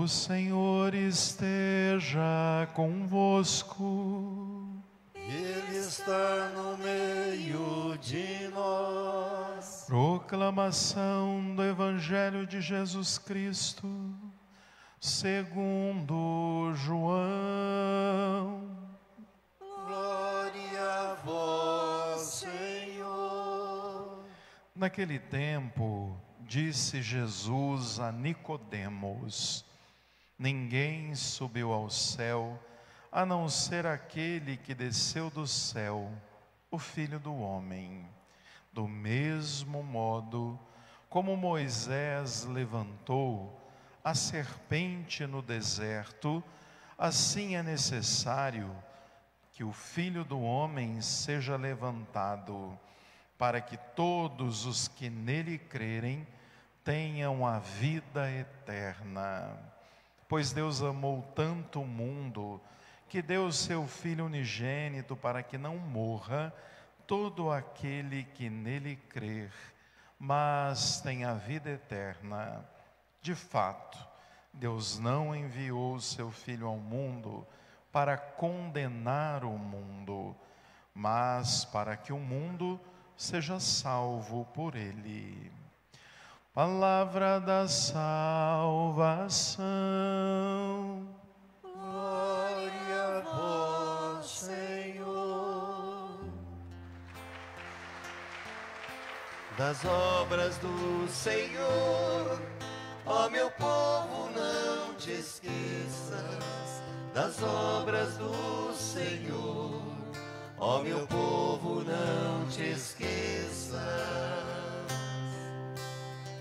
O Senhor esteja convosco. Ele está no meio de nós. Proclamação do Evangelho de Jesus Cristo, segundo João. Glória a vós, Senhor. Naquele tempo, disse Jesus a Nicodemos: ninguém subiu ao céu, a não ser aquele que desceu do céu, o Filho do Homem. Do mesmo modo, como Moisés levantou a serpente no deserto, assim é necessário que o Filho do Homem seja levantado, para que todos os que nele crerem tenham a vida eterna. Pois Deus amou tanto o mundo, que deu o seu Filho unigênito, para que não morra todo aquele que nele crer, mas tenha a vida eterna. De fato, Deus não enviou o seu Filho ao mundo para condenar o mundo, mas para que o mundo seja salvo por ele. Palavra da salvação. Glória a vós, Senhor. Das obras do Senhor, ó meu povo, não te esqueças. Das obras do Senhor, ó meu povo, não te esqueças.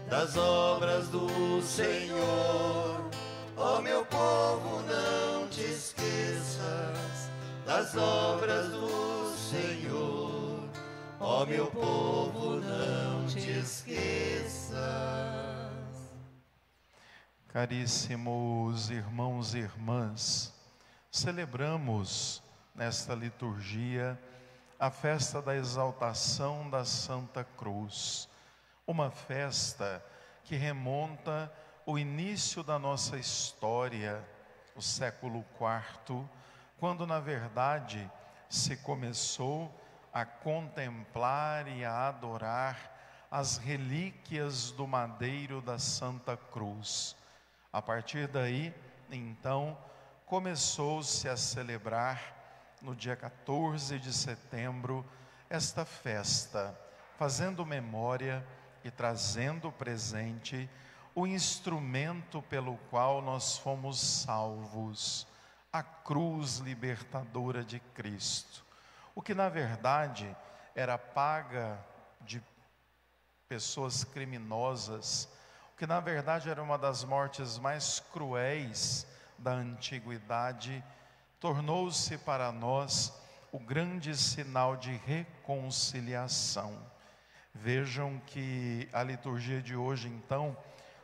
Das obras do Senhor, ó meu povo, não te esqueças. Das obras do Senhor, ó meu povo, não te esqueças. Caríssimos irmãos e irmãs, celebramos nesta liturgia a festa da exaltação da Santa Cruz, uma festa que remonta o início da nossa história, o século IV, quando na verdade se começou a contemplar e a adorar as relíquias do madeiro da Santa Cruz. A partir daí, então, começou-se a celebrar no dia 14 de setembro esta festa, fazendo memória e trazendo presente o instrumento pelo qual nós fomos salvos, a cruz libertadora de Cristo. O que na verdade era paga de pessoas criminosas, o que na verdade era uma das mortes mais cruéis da antiguidade, tornou-se para nós o grande sinal de reconciliação. Vejam que a liturgia de hoje, então,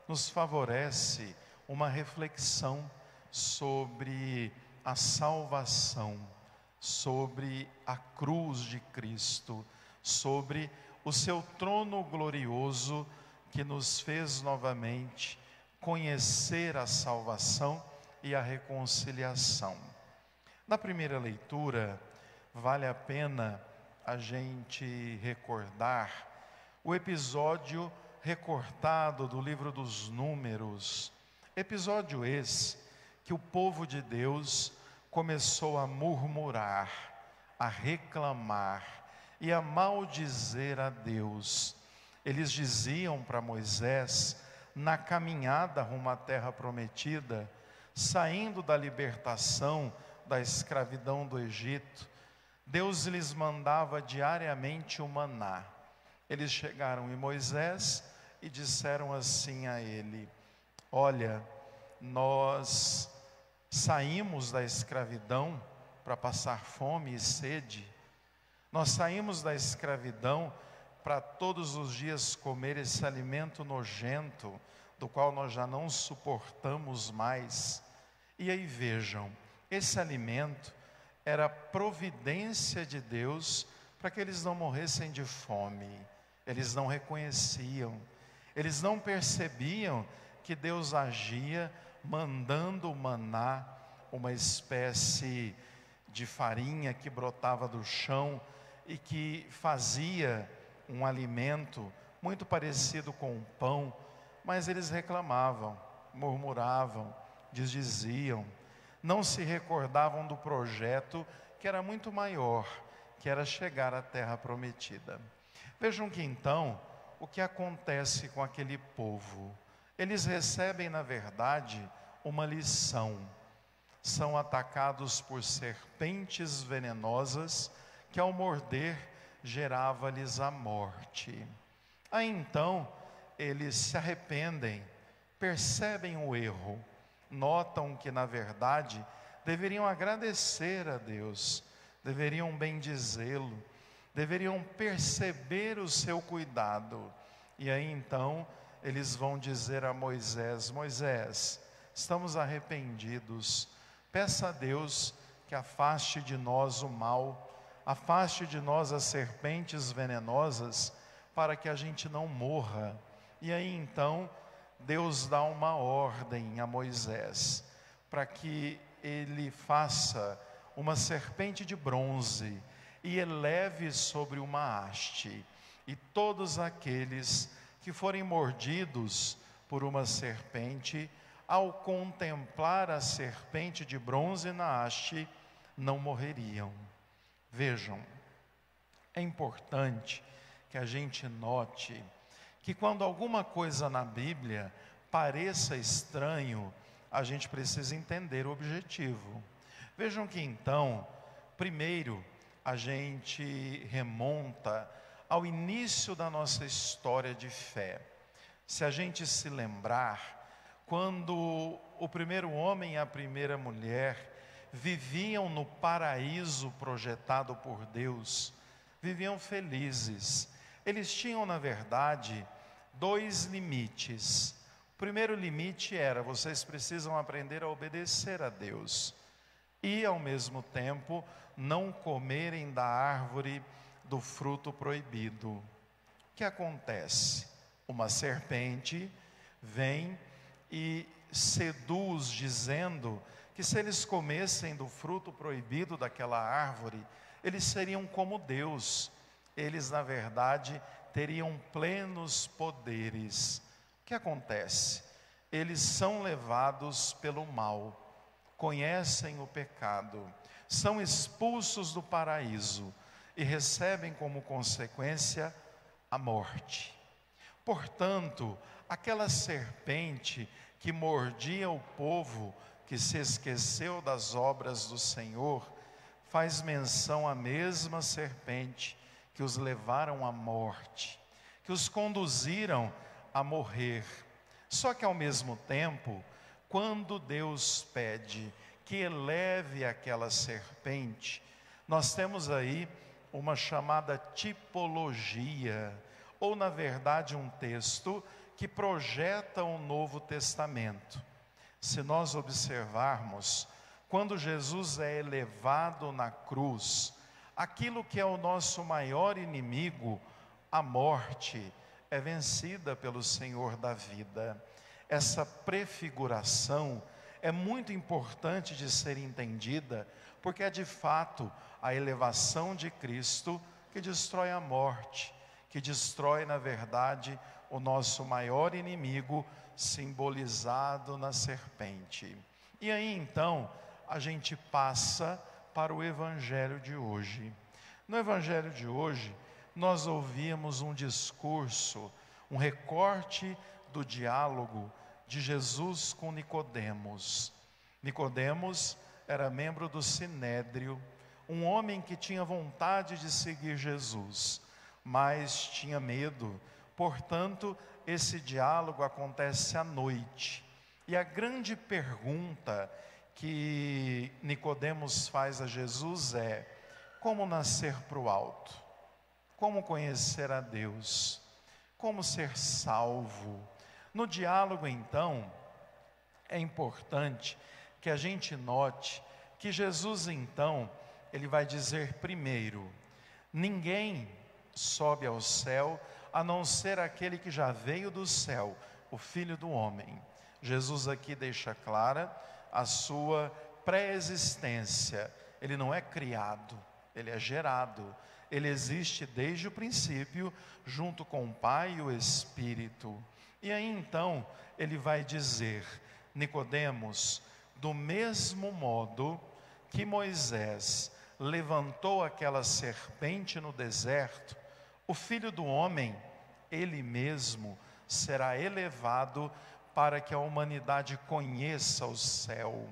nos favorece uma reflexão sobre a salvação, sobre a cruz de Cristo, sobre o seu trono glorioso que nos fez novamente conhecer a salvação e a reconciliação. Na primeira leitura, vale a pena a gente recordar o episódio recortado do livro dos Números, episódio esse que o povo de Deus começou a murmurar, a reclamar e a maldizer a Deus. Eles diziam para Moisés, na caminhada rumo à terra prometida, saindo da libertação da escravidão do Egito, Deus lhes mandava diariamente o maná. Eles chegaram em Moisés e disseram assim a ele: olha, nós saímos da escravidão para passar fome e sede, nós saímos da escravidão para todos os dias comer esse alimento nojento, do qual nós já não suportamos mais. E aí vejam, esse alimento era providência de Deus para que eles não morressem de fome. Eles não reconheciam, eles não percebiam que Deus agia mandando o maná, uma espécie de farinha que brotava do chão e que fazia um alimento muito parecido com o pão, mas eles reclamavam, murmuravam, desdiziam, não se recordavam do projeto que era muito maior, que era chegar à terra prometida. Vejam que então, o que acontece com aquele povo? Eles recebem, na verdade, uma lição. São atacados por serpentes venenosas que, ao morder, gerava-lhes a morte. Aí então, eles se arrependem, percebem o erro, notam que, na verdade, deveriam agradecer a Deus, deveriam bendizê-lo, deveriam perceber o seu cuidado. E aí então, eles vão dizer a Moisés: Moisés, estamos arrependidos, peça a Deus que afaste de nós o mal, afaste de nós as serpentes venenosas, para que a gente não morra. E aí então, Deus dá uma ordem a Moisés, para que ele faça uma serpente de bronze, e eleve sobre uma haste, e todos aqueles que forem mordidos por uma serpente, ao contemplar a serpente de bronze na haste, não morreriam. Vejam, é importante que a gente note que quando alguma coisa na Bíblia pareça estranho, a gente precisa entender o objetivo. Vejam que então, primeiro, a gente remonta ao início da nossa história de fé. Se a gente se lembrar, quando o primeiro homem e a primeira mulher viviam no paraíso projetado por Deus, viviam felizes. Eles tinham, na verdade, dois limites. O primeiro limite era: vocês precisam aprender a obedecer a Deus e, ao mesmo tempo, não comerem da árvore do fruto proibido. O que acontece? Uma serpente vem e seduz, dizendo que se eles comessem do fruto proibido daquela árvore, eles seriam como Deus. Eles, na verdade, teriam plenos poderes. O que acontece? Eles são levados pelo mal, conhecem o pecado, são expulsos do paraíso e recebem como consequência a morte. Portanto, aquela serpente que mordia o povo que se esqueceu das obras do Senhor, faz menção à mesma serpente que os levaram à morte, que os conduziram a morrer. Só que ao mesmo tempo, quando Deus pede que eleve aquela serpente, nós temos aí uma chamada tipologia, ou na verdade um texto que projeta o Novo Testamento. Se nós observarmos, quando Jesus é elevado na cruz, aquilo que é o nosso maior inimigo, a morte, é vencida pelo Senhor da vida. Essa prefiguração é muito importante de ser entendida, porque é de fato a elevação de Cristo que destrói a morte, que destrói, na verdade, o nosso maior inimigo, simbolizado na serpente. E aí então, a gente passa para o Evangelho de hoje. No Evangelho de hoje, nós ouvimos um discurso, um recorte do diálogo de Jesus com Nicodemos. Nicodemos era membro do Sinédrio, um homem que tinha vontade de seguir Jesus, mas tinha medo. Portanto, esse diálogo acontece à noite. E a grande pergunta que Nicodemos faz a Jesus é: como nascer para o alto? Como conhecer a Deus? Como ser salvo? No diálogo, então, é importante que a gente note que Jesus, então, ele vai dizer primeiro: ninguém sobe ao céu a não ser aquele que já veio do céu, o Filho do Homem. Jesus aqui deixa clara a sua pré-existência. Ele não é criado, ele é gerado. Ele existe desde o princípio, junto com o Pai e o Espírito. E aí então, ele vai dizer: Nicodemos, do mesmo modo que Moisés levantou aquela serpente no deserto, o Filho do Homem, ele mesmo, será elevado para que a humanidade conheça o céu,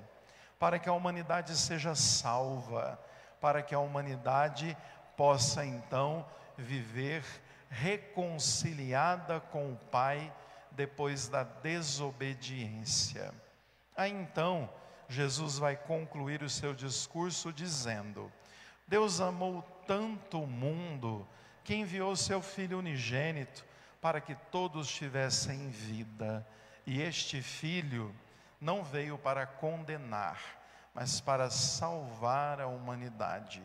para que a humanidade seja salva, para que a humanidade possa então viver reconciliada com o Pai depois da desobediência. Aí então, Jesus vai concluir o seu discurso dizendo: Deus amou tanto o mundo que enviou seu Filho unigênito para que todos tivessem vida. E este Filho não veio para condenar, mas para salvar a humanidade.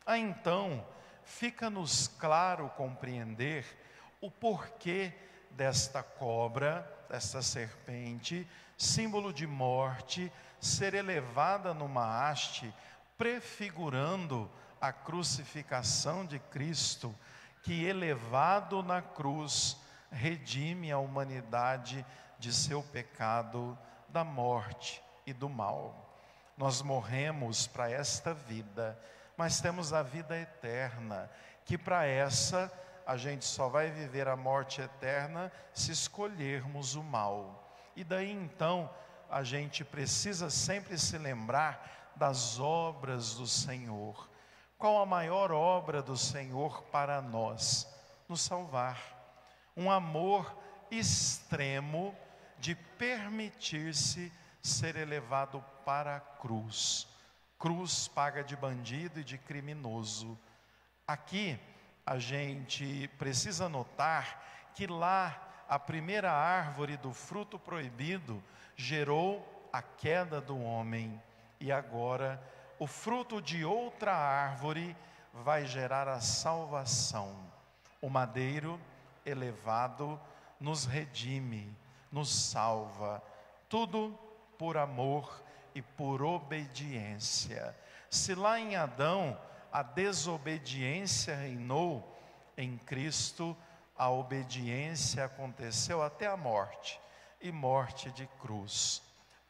Aí então, fica-nos claro compreender o porquê desta cobra, desta serpente, símbolo de morte, ser elevada numa haste, prefigurando a crucificação de Cristo, que elevado na cruz, redime a humanidade de seu pecado, da morte e do mal. Nós morremos para esta vida, mas temos a vida eterna, que para essa a gente só vai viver a morte eterna se escolhermos o mal. E daí então a gente precisa sempre se lembrar das obras do Senhor. Qual a maior obra do Senhor para nós? Nos salvar. Um amor extremo de permitir-se ser elevado para a cruz. Cruz paga de bandido e de criminoso. Aqui a gente precisa notar que lá a primeira árvore do fruto proibido gerou a queda do homem, e agora o fruto de outra árvore vai gerar a salvação. O madeiro elevado nos redime, nos salva, tudo por amor e por obediência. Se lá em Adão a desobediência reinou, em Cristo a obediência aconteceu até a morte, e morte de cruz.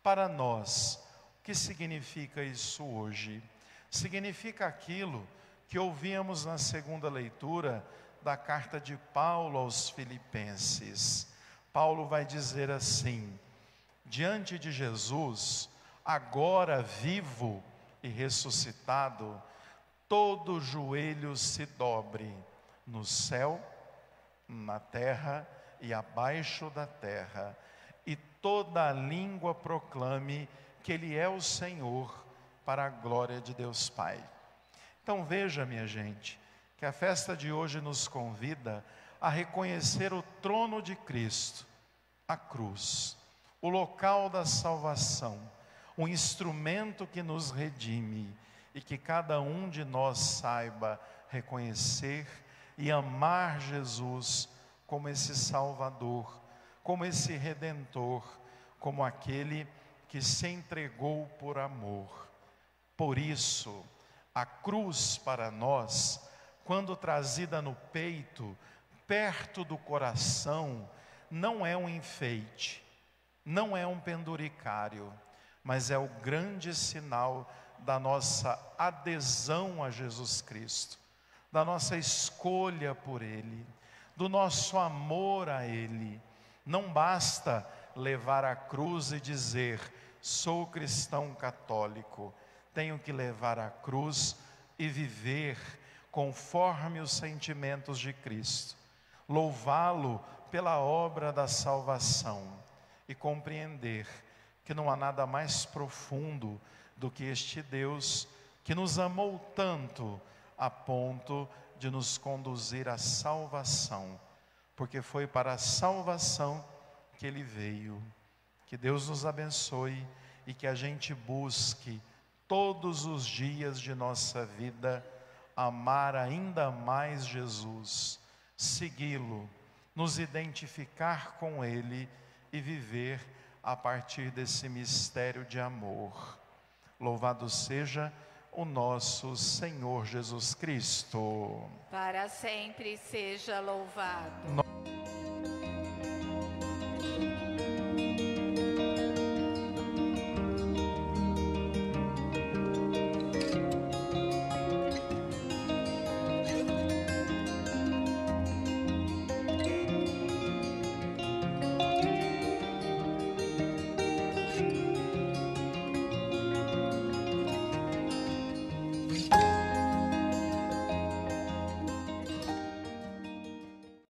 Para nós, o que significa isso hoje? Significa aquilo que ouvíamos na segunda leitura da carta de Paulo aos Filipenses. Paulo vai dizer assim: diante de Jesus, agora vivo e ressuscitado, todo joelho se dobre, no céu, na terra e abaixo da terra, e toda língua proclame que Ele é o Senhor, para a glória de Deus Pai. Então veja, minha gente, que a festa de hoje nos convida a reconhecer o trono de Cristo, a cruz, o local da salvação, o instrumento que nos redime, e que cada um de nós saiba reconhecer e amar Jesus como esse Salvador, como esse Redentor, como aquele que se entregou por amor. Por isso, a cruz para nós, quando trazida no peito, perto do coração, não é um enfeite, não é um penduricário, mas é o grande sinal da nossa adesão a Jesus Cristo, da nossa escolha por Ele, do nosso amor a Ele. Não basta levar a cruz e dizer: sou cristão católico. Tenho que levar a cruz e viver conforme os sentimentos de Cristo, louvá-lo pela obra da salvação e compreender que não há nada mais profundo do que este Deus que nos amou tanto a ponto de nos conduzir à salvação, porque foi para a salvação que Ele veio. Que Deus nos abençoe e que a gente busque todos os dias de nossa vida amar ainda mais Jesus, segui-lo, nos identificar com Ele e viver a partir desse mistério de amor. Louvado seja o nosso Senhor Jesus Cristo. Para sempre seja louvado.